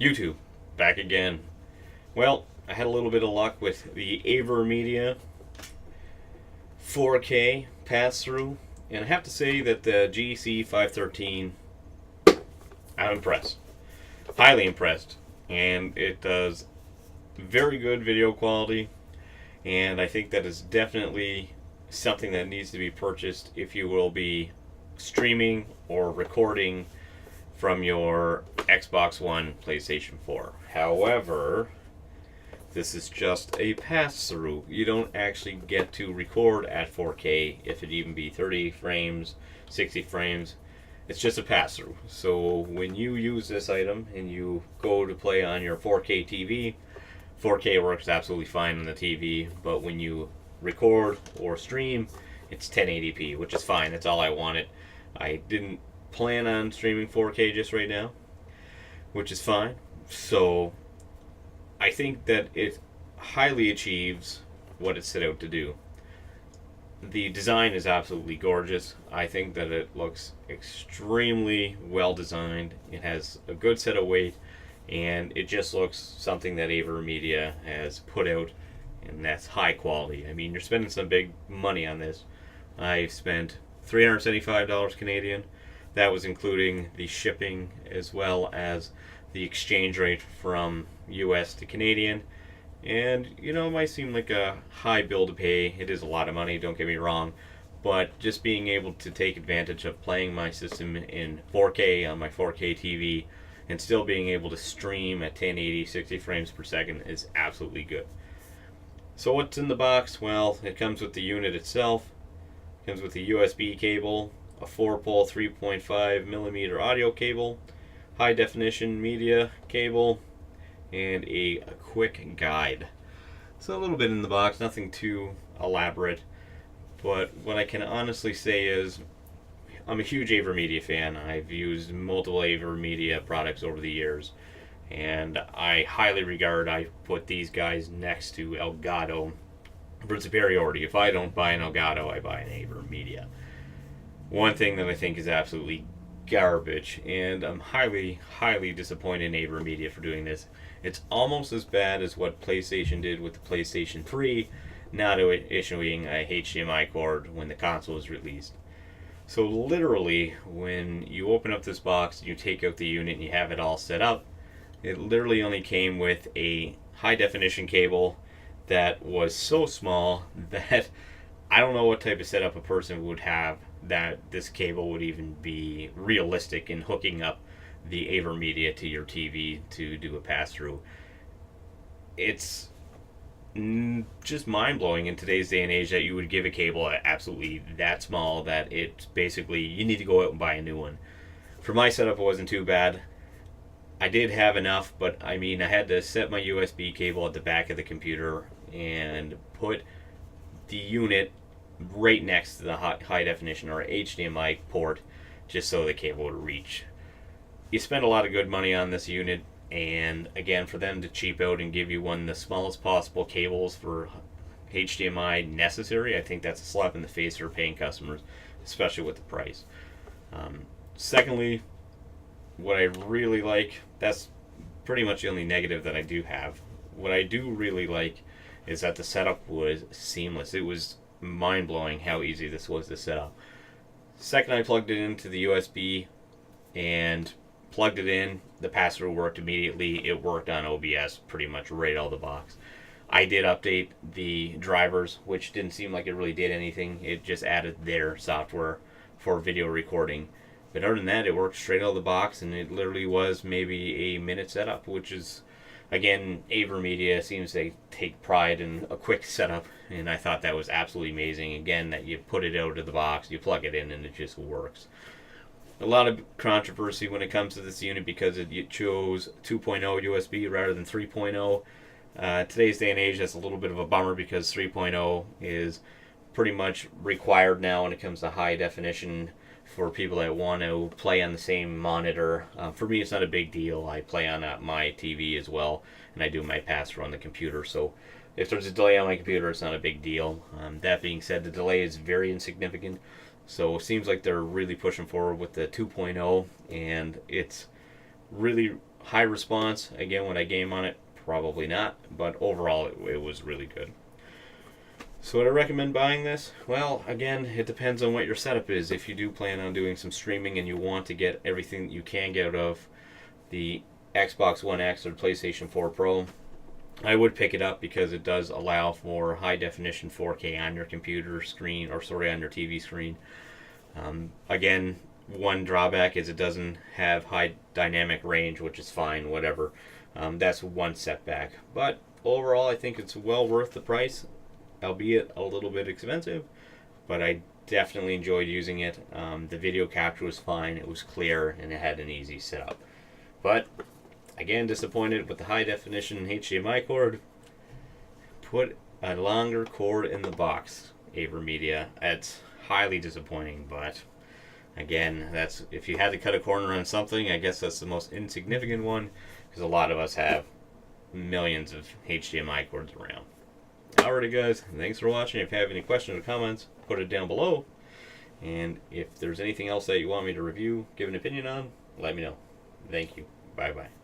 YouTube, back again. Well, I had a little bit of luck with the Avermedia 4K pass-through, and I have to say that the CG513, I'm impressed. Highly impressed. And it does very good video quality, and I think that is definitely something that needs to be purchased if you will be streaming or recording from your Xbox One, PlayStation 4. However, this is just a pass-through. You don't actually get to record at 4K, if it even be 30 frames, 60 frames. It's just a pass-through. So when you use this item and you go to play on your 4K TV, 4K works absolutely fine on the TV, but when you record or stream, it's 1080p, which is fine. That's all I wanted. I didn't plan on streaming 4K just right now, which is fine. So I think that it highly achieves what it set out to do. The design is absolutely gorgeous. I think that it looks extremely well designed. It has a good set of weight, and it just looks something that Avermedia has put out, and that's high quality. I mean, you're spending some big money on this. I spent $375 Canadian. That was including the shipping as well as the exchange rate from US to Canadian. And, you know, it might seem like a high bill to pay. It is a lot of money, don't get me wrong. But just being able to take advantage of playing my system in 4K on my 4K TV and still being able to stream at 1080, 60 frames per second is absolutely good. So what's in the box? Well, it comes with the unit itself. It comes with a USB cable, a 4-pole 3.5 millimeter audio cable, high definition media cable, and a quick guide. So a little bit in the box, nothing too elaborate, but what I can honestly say is I'm a huge Avermedia fan. I've used multiple Avermedia products over the years, and I highly regard, I put these guys next to Elgato for superiority. If I don't buy an Elgato, I buy an Avermedia. One thing that I think is absolutely garbage, and I'm highly disappointed in Avermedia for doing this. It's almost as bad as what PlayStation did with the PlayStation 3, not issuing a HDMI cord when the console was released. So literally, when you open up this box and you take out the unit and you have it all set up, it literally only came with a high definition cable that was so small that I don't know what type of setup a person would have that this cable would even be realistic in hooking up the Avermedia to your TV to do a pass-through. It's just mind-blowing in today's day and age that you would give a cable absolutely that small that it's basically, you need to go out and buy a new one. For my setup, it wasn't too bad. I did have enough, but I mean, I had to set my USB cable at the back of the computer and put the unit right next to the high definition or HDMI port just so the cable would reach. You spend a lot of good money on this unit, and again, for them to cheap out and give you one of the smallest possible cables for HDMI necessary, I think that's a slap in the face for paying customers, especially with the price. Secondly, what I really like, that's pretty much the only negative that I do have. What I do really like is that the setup was seamless. It was mind-blowing how easy this was to set up. Second, I plugged it into the USB and plugged it in. The pass-through worked immediately. It worked on OBS pretty much right out of the box. I did update the drivers, which didn't seem like it really did anything. It just added their software for video recording. But other than that, it worked straight out of the box, and it literally was maybe a minute setup, which is, again, Avermedia seems to take pride in a quick setup, and I thought that was absolutely amazing. Again, that you put it out of the box, you plug it in, and it just works. A lot of controversy when it comes to this unit because it chose 2.0 USB rather than 3.0. Today's day and age, that's a little bit of a bummer because 3.0 is pretty much required now when it comes to high definition for people that want to play on the same monitor. For me, it's not a big deal. I play on my TV as well, and I do my pass-through on the computer. So if there's a delay on my computer, it's not a big deal. That being said, the delay is very insignificant. So it seems like they're really pushing forward with the 2.0, and it's really high response? Again, would I game on it? Probably not, but overall it was really good. So would I recommend buying this? Well, again, it depends on what your setup is. If you do plan on doing some streaming and you want to get everything that you can get out of the Xbox One X or PlayStation 4 Pro, I would pick it up because it does allow for high definition 4K on your computer screen, or sorry, on your TV screen. Again, one drawback is it doesn't have high dynamic range, which is fine, whatever. That's one setback. But overall, I think it's well worth the price, albeit a little bit expensive. But I definitely enjoyed using it. The video capture was fine, it was clear, and it had an easy setup. But again, disappointed with the high definition HDMI cord. Put a longer cord in the box, Avermedia. It's highly disappointing, but again, that's, if you had to cut a corner on something, I guess that's the most insignificant one, because a lot of us have millions of HDMI cords around. Alrighty guys, thanks for watching. If you have any questions or comments, put it down below. And if there's anything else that you want me to review, give an opinion on, let me know. Thank you. Bye bye.